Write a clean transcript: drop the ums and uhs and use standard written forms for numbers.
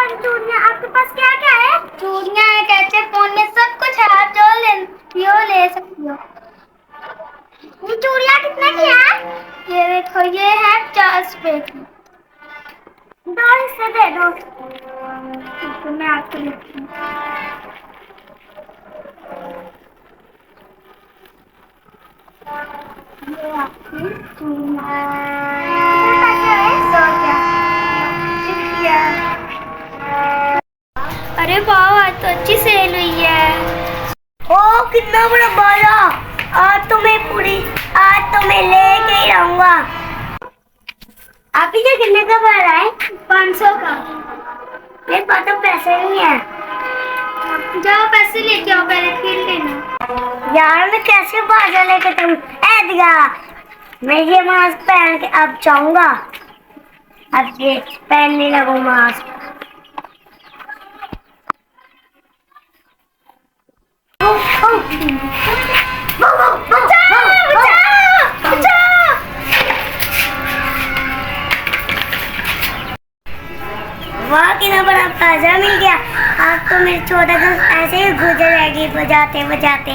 सारी चूड़ियाँ। आपके पास क्या क्या है? चूड़ियाँ है, कैचे, फोन में सब कुछ है। आप जो ले सकती हो। ये चूड़ियाँ कितने की है? ये देखो, ये है 50 रुपए की। 2 हिस्से दे दो। तो मैं आपको देती हूँ। ये आपकी चूड़ियाँ। कितने पैसे हुए? 100 रुपया। शुक्रिया। अरे वाह, आज तो अच्छी सेल हुई है। ओ कितना बड़ा बाजार। आज तो मैं लेके ही रहूंगा। आप ही क्या कितने का पड़ रहा है? 500 का। मेरे पास तो पैसे नहीं है। जाओ पैसे लेके आओ, पहले खेल लेना। यार मैं कैसे बाजार लेके जाऊँ? ऐ दिया, मैं ये मास्क पहन के अब जाऊंगा। अब ये पहनने लगूं मास्क। वाह कितना बड़ा ताजा मिल गया। आप तो मेरे 14 दिन ऐसे ही गुजर जाएगी बजाते बजाते।